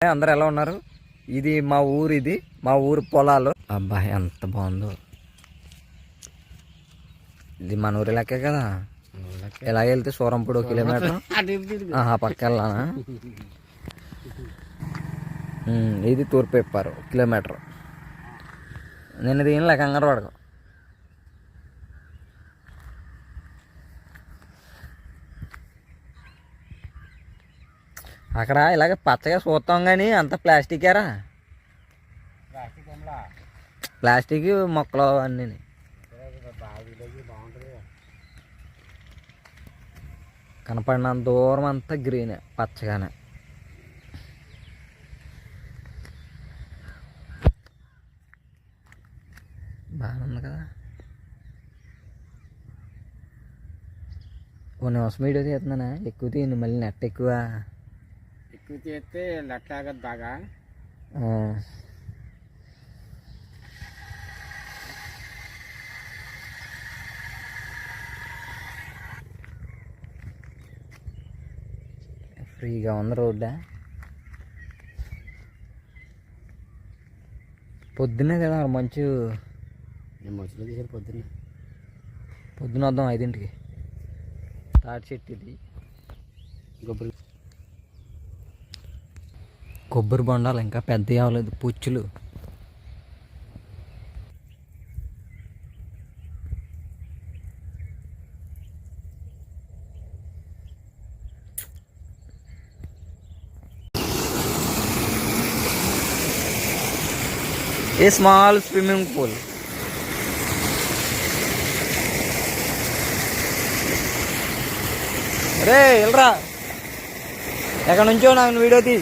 అందరు ఎలా ఉన్నారు? ఇది మా ఊరు, ఇది మా ఊరు పొలాలు. అబ్బా ఎంత బాగుందో. ఇది మన ఊరి లెక్కే కదా. ఎలా వెళ్తే సూరంపూడి 1 కిలోమీటర్, పక్క వెళ్ళానా? ఇది తూర్పు ఇప్పారు 1 కిలోమీటర్. నేను దీనిలో కంగారు పడకు. అక్కడ ఇలాగ పచ్చగా చూస్తాం కానీ అంత ప్లాస్టికేరా. ప్లాస్టిక్ మొక్కలు అన్నీ కనపడినంత దూరం అంతా గ్రీనే, పచ్చగానే. బాగానే ఉంది కదా. కొన్ని నిమిషం వీడియో తీస్తున్నానా? ఎక్కువ తీయండి, మళ్ళీ నెట్ ఎక్కువ చేస్తే నెట్ ఆగదు బాగా. ఫ్రీగా ఉంది రోడ్డా. పొద్దున్నే కదా మంచు. మంచులో తీసారు పొద్దున వద్దాం 5ంటికి. తాటి చెట్టు ఇది. కొబ్బరి బొండాలు ఇంకా పెద్ద అవ్వలేదు, పుచ్చులు. A small swimming pool. రే వెళ్ళరా, ఎక్కడి నుంచో నాకు వీడియో తీ.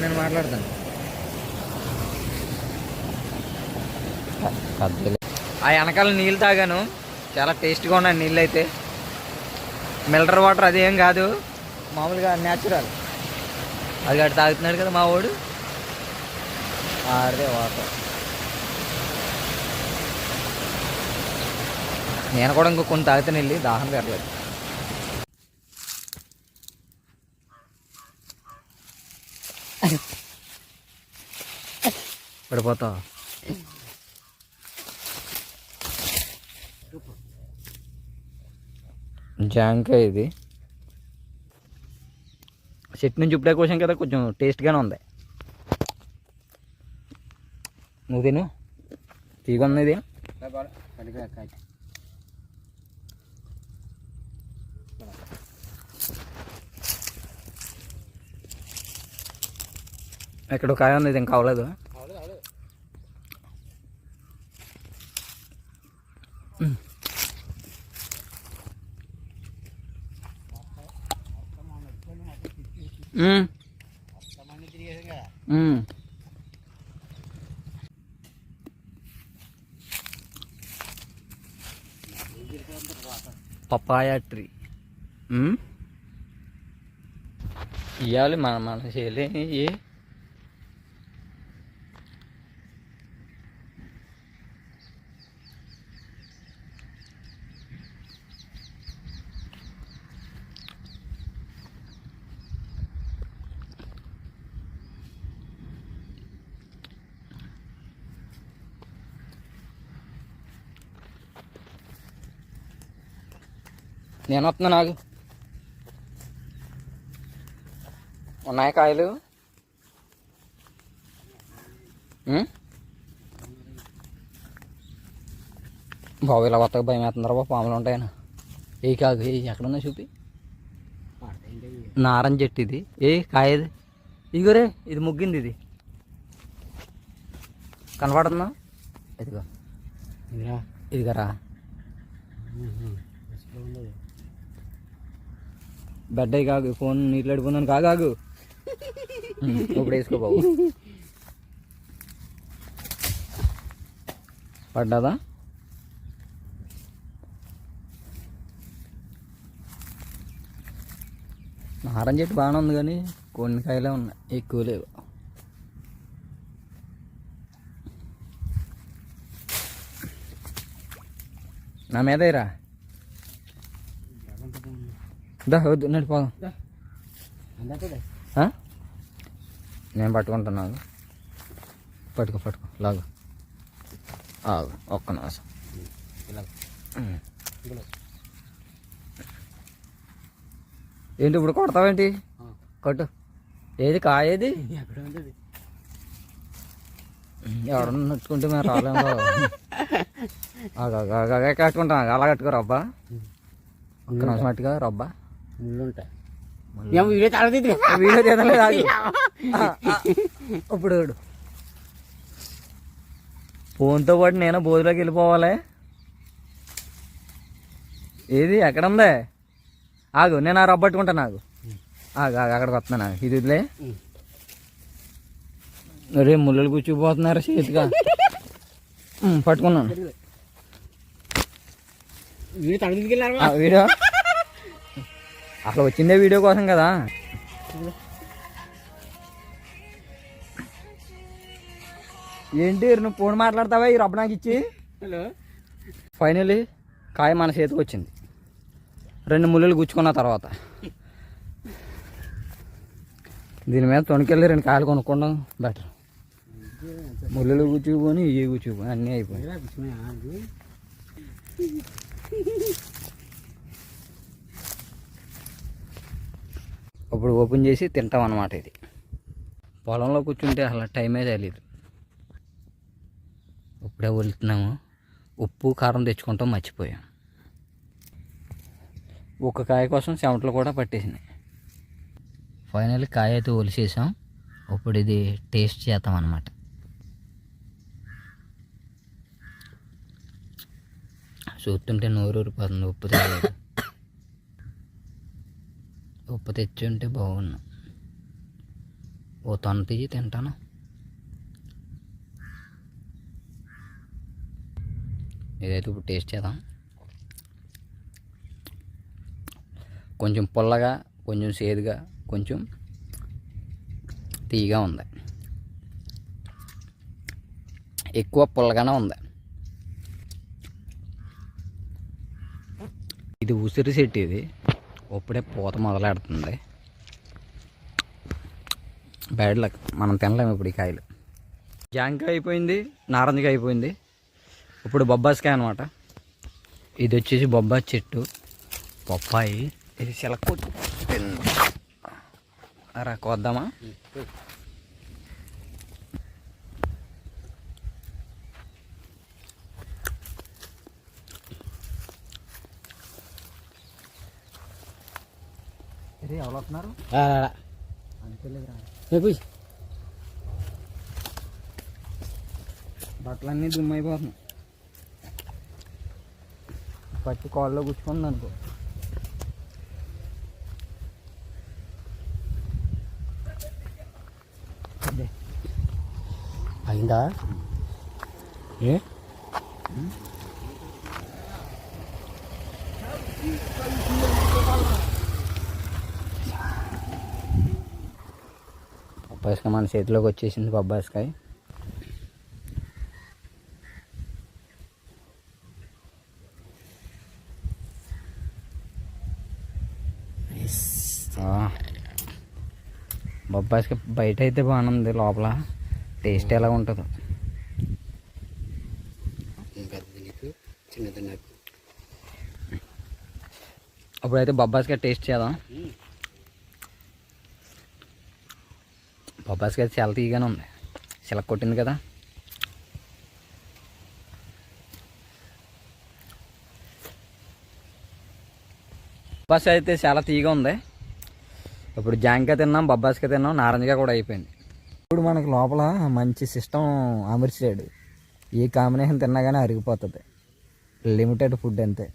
నేను మాట్లాడతాను. ఆ వెనకాల నీళ్ళు తాగాను, చాలా టేస్ట్గా ఉన్నాయి నీళ్ళు అయితే. మినరల్ వాటర్ అదేం కాదు, మామూలుగా న్యాచురల్. అది అటు తాగుతున్నాడు కదా మా వాడు, ఆడదే వాటర్. నేను కూడా ఇంకో కొన్ని తాగుతాను వెళ్ళి, దాహం పెరలేదు. పడిపోతావు. జాంకాయ ఇది చెట్టు నుంచి ఇప్పుడే కోసాం కదా, కొంచెం టేస్ట్గానే ఉంది. నువ్వు తిను, తీగుంది ఇది. ఎక్కడ కాయ ఉంది, ఇది ఇంకా అవ్వలేదు. పపాయ ట్రీ ఇవ్వాలి మన చేయలే. నేను వస్తున్నా, నాకు ఉన్నాయి కాయలు. బాబు ఇలా కొత్తగా భయం వేస్తున్నారు బాబు, పాములు ఉంటాయని. ఏ కాదు, ఏ ఎక్కడున్నా చూపి. నారంజ చెట్టు ఇది. ఏ కాయది ఇగోరే, ఇది ముగ్గింది, ఇది కనపడుతుందా? ఇదిగో ఇదిరా ఇదిగరా ఉండదు. బెడ్ అయి కాగు, ఫోన్ నీళ్ళు అడిపోయిందని కాగాగు. ఇప్పుడు వేసుకో బాబు. పడ్డాదా? నారం చెట్టు బాగానే ఉంది కానీ కొన్ని కాయలే ఉన్నాయి, ఎక్కువ లేవు. నా మీదేరా దా వద్దు నడిపోదాం. అందట్లే నేను పట్టుకుంటున్నాను. పట్టుకో లాగు. ఆగు ఒక్క నిమిషం. ఏంటి ఇప్పుడు కొడతావేంటి? కొట్టు. ఏది కాయేది? ఎక్కడ ఉంటుంది? ఎవడన్నా నట్టుకుంటే మేము రాలేము. కట్టుకుంటాం. అలా కట్టుకో రబ్బా. ఒక్క నిమిషం మట్టుగా రబ్బా. ముళ్ళు ఉంటాయి. వీడియో తాగలేదు. వీడియో తీయలేదు. ఆగు. ఇప్పుడు ఫోన్తో పాటు నేను బోధిలోకి వెళ్ళిపోవాలి. ఏది ఎక్కడ ఉందే? ఆగు, నేను ఆ రబ్బ పట్టుకుంటాను. ఆగు అక్కడికి వస్తున్నాను. ఇది వదిలే. రే ముళ్ళు కూర్చుకుపోతున్నారు చేతిగా. పట్టుకున్నాను. వీడియో అసలు వచ్చిందే వీడియో కోసం కదా. ఏంటి నువ్వు ఫోన్ మాట్లాడతావా ఈ రబ్బ నాకు ఇచ్చి? హలో. ఫైనలీ కాయ మన చేతికి వచ్చింది. 2 ముళ్ళు గుచ్చుకున్న తర్వాత దీని మీద తొణికెళ్ళి 2 కాయలు కొనుక్కోవడం బెటర్. ముళ్ళు గుచ్చుకుపోని ఇవి గుచ్చుకుపోయి అన్నీ అయిపోయి. ఇప్పుడు ఓపెన్ చేసి తింటాం అన్నమాట. ఇది పొలంలో కూర్చుంటే అసలు టైమే తెలియదు. ఇప్పుడే వెళ్తున్నాము. ఉప్పు కారం తెచ్చుకుంటాం మర్చిపోయాం. ఒక కాయ కోసం చెమటలు కూడా పట్టేసినాయి. ఫైనల్ కాయ అయితే ఒలిసేసాం. ఇప్పుడు ఇది టేస్ట్ చేద్దాం అన్నమాట. చూస్తుంటే నోరు ఊరిపోతుంది. ఉప్పు తెలేదు. ఉప్పు తెచ్చి ఉంటే బాగున్నా. ఓ తొన తీసి తింటాను. ఇదైతే ఇప్పుడు టేస్ట్ చేద్దాం. కొంచెం పుల్లగా, కొంచెం సేదుగా, కొంచెం తీయగా ఉంది. ఎక్కువ పుల్లగానే ఉంది. ఇది ఉసిరి చెట్టు. ఇది ఇప్పుడే పూత మొదలెడుతుంది. బ్యాడ్ లక్, మనం తినలేము ఇప్పుడు ఈ కాయలు. జాంకాయ అయిపోయింది, నారంజకాయ అయిపోయింది. ఇప్పుడు బొబ్బాస్కాయ అనమాట. ఇది వచ్చేసి బొబ్బాయి చెట్టు, బొప్పాయి. ఇది చిలక రా కోద్దామా? ఇది ఎవరు వస్తున్నారు? బట్టలన్నీ దుమ్మైపోతున్నాయి. పచ్చి కాళ్ళలో గుచ్చుకుంది అనుకో. అయిందా? ఏ బొబ్బాయికాయ మన చేతిలోకి వచ్చేసింది. బొబ్బాయికాయ బొబ్బాయికాయ బయట అయితే బాగుంది, లోపల టేస్ట్ ఎలా ఉంటుందో. చిన్నది నాకు. అప్పుడైతే బొబ్బాయికాయ టేస్ట్ చేద్దాం. బొబ్బాయికాయ చాలా తీయగానే ఉంది. చిలక కొట్టింది కదా. బొబ్బాయికాయ అయితే చాలా తీయగా ఉంది. ఇప్పుడు జాంకాయ తిన్నాం, బొబ్బాయికాయ తిన్నాం, నారింజకాయ కూడా అయిపోయింది. ఇప్పుడు మనకి లోపల మంచి సిస్టమ్ అమర్చాడు. ఈ కాంబినేషన్ తిన్నా కానీ అరిగిపోతుంది. లిమిటెడ్ ఫుడ్ అంతే.